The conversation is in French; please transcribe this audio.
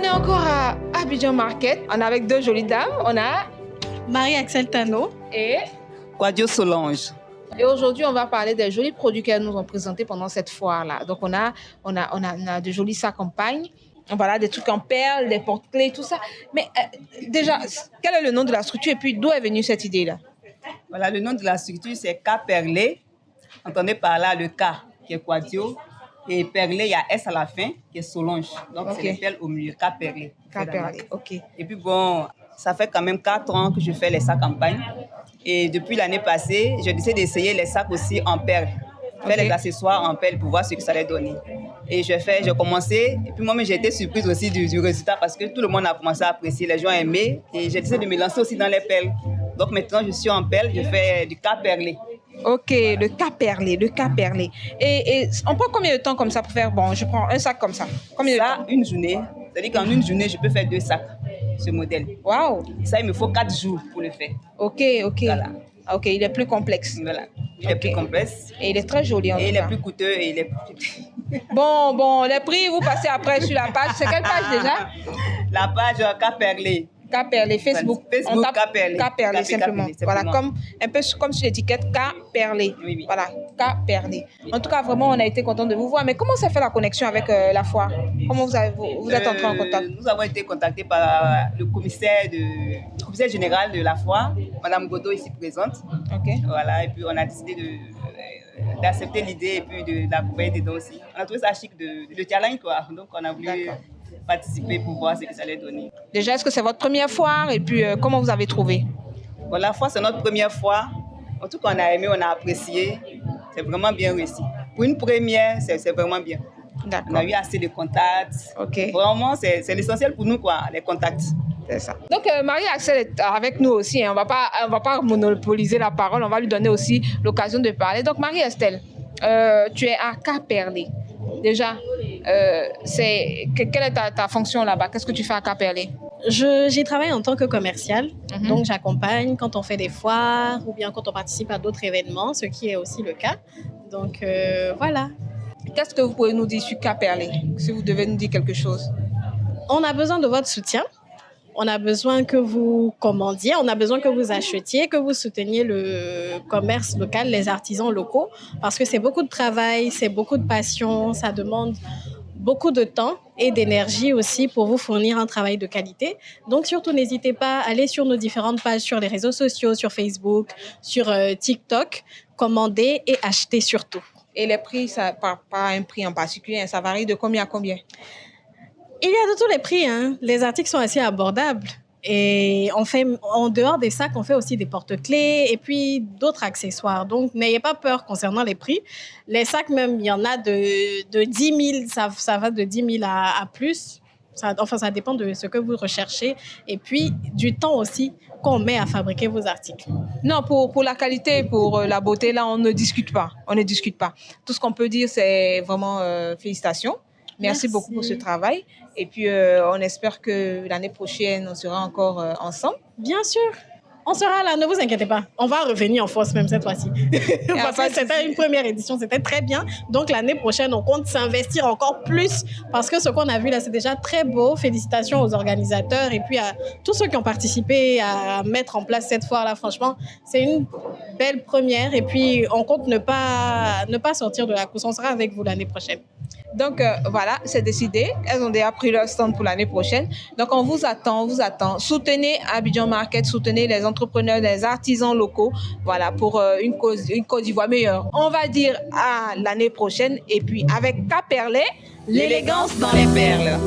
est encore à Abidjan Market. On est avec deux jolies dames. On a Marie-Axel Tano et Quadio Solange. Et aujourd'hui, on va parler des jolis produits qu'elles nous ont présentés pendant cette foire-là. Donc, on a de jolis sacs en pagne. Voilà, des trucs en perles, des porte-clés, tout ça. Mais déjà, quel est le nom de la structure et puis d'où est venue cette idée-là? Voilà, le nom de la structure, c'est K Perlé. Entendez par là le K, qui est Quadio. Et Perlé, il y a S à la fin, qui est Solange. Donc, c'est les perles au milieu, K Perlé. K Perlé, ok. Et puis, bon, ça fait quand même 4 ans que je fais les sacs en pagne. Et depuis l'année passée, j'ai décidé d'essayer les sacs aussi en perles. Faire les accessoires en perles pour voir ce que ça allait donner. Et j'ai commencé. Et puis moi-même, j'ai été surprise aussi du résultat parce que tout le monde a commencé à apprécier. Les gens aimaient. Et j'ai décidé de me lancer aussi dans les perles. Donc maintenant, je suis en perles. Je fais du K perlé. Ok, le K perlé, le K perlé. Et on prend combien de temps comme ça pour faire? Bon, je prends un sac comme ça. Combien de temps? Une journée. C'est-à-dire qu'en une journée, je peux faire 2 sacs, ce modèle. Waouh! Ça, il me faut 4 jours pour le faire. Ok. Voilà. Ok, il est plus complexe. Voilà. Il est plus complexe. Et il est très joli en tout cas. Et il est plus coûteux et il est plus... Bon, les prix, vous passez après sur la page. C'est quelle page déjà? La page K Perlé. K Perlé, Facebook. Facebook, K Perlé. K Perlé, simplement. Voilà, un peu comme sur l'étiquette K Perlé. Oui. Voilà, K Perlé. En tout cas, vraiment, on a été content de vous voir. Mais comment s'est fait la connexion avec la foire? Comment vous êtes entré en contact? Nous avons été contactés par le commissaire général de la foire, Madame Godot, ici présente. Ok. Voilà, et puis on a décidé d'accepter l'idée et puis de l'accompagner dedans aussi. On a trouvé ça chic de challenge, quoi. Donc, on a voulu participer pour voir ce que ça allait donner. Déjà, est-ce que c'est votre première foire? Et puis, comment vous avez trouvé? Bon, la foire, c'est notre première fois. En tout cas, on a aimé, on a apprécié. C'est vraiment bien réussi. Pour une première, c'est vraiment bien. D'accord. On a eu assez de contacts. Ok. Vraiment, c'est l'essentiel pour nous, quoi, les contacts. C'est ça. Donc, Marie-Axel est avec nous aussi. Hein. On va pas monopoliser la parole. On va lui donner aussi l'occasion de parler. Donc, Marie-Estelle, tu es à K Perlé. Déjà, quelle est ta fonction là-bas? Qu'est-ce que tu fais à K Perlé? J'y travaille en tant que commerciale. Donc, j'accompagne quand on fait des foires ou bien quand on participe à d'autres événements, ce qui est aussi le cas. Donc, voilà. Qu'est-ce que vous pouvez nous dire sur K Perlé, si vous devez nous dire quelque chose? On a besoin de votre soutien. On a besoin que vous commandiez, on a besoin que vous achetiez, que vous souteniez le commerce local, les artisans locaux, parce que c'est beaucoup de travail, c'est beaucoup de passion, ça demande beaucoup de temps et d'énergie aussi pour vous fournir un travail de qualité. Donc surtout, n'hésitez pas à aller sur nos différentes pages sur les réseaux sociaux, sur Facebook, sur TikTok, commander et acheter surtout. Et les prix, ça pas un prix en particulier, ça varie de combien à combien? Il y a de tous les prix, hein. Les articles sont assez abordables. Et on fait, en dehors des sacs, on fait aussi des porte-clés et puis d'autres accessoires. Donc, n'ayez pas peur concernant les prix. Les sacs, même, il y en a de 10 000, ça va de 10 000 à plus. Ça dépend de ce que vous recherchez. Et puis, du temps aussi qu'on met à fabriquer vos articles. Non, pour la qualité, pour la beauté, là, on ne discute pas. Tout ce qu'on peut dire, c'est vraiment félicitations. Merci beaucoup pour ce travail. Et puis, on espère que l'année prochaine, on sera encore ensemble. Bien sûr. On sera là, ne vous inquiétez pas. On va revenir en force même cette fois-ci. Parce que c'était une première édition, c'était très bien. Donc, l'année prochaine, on compte s'investir encore plus parce que ce qu'on a vu là, c'est déjà très beau. Félicitations aux organisateurs et puis à tous ceux qui ont participé à mettre en place cette foire-là. Franchement, c'est une belle première. Et puis, on compte ne pas sortir de la course. On sera avec vous l'année prochaine. Donc, voilà, c'est décidé. Elles ont déjà pris leur stand pour l'année prochaine. Donc, on vous attend. Soutenez Abidjan Market, soutenez les entrepreneurs, les artisans locaux, voilà, pour une Côte d'Ivoire meilleure. On va dire à l'année prochaine. Et puis, avec K Perlé, l'élégance dans les perles.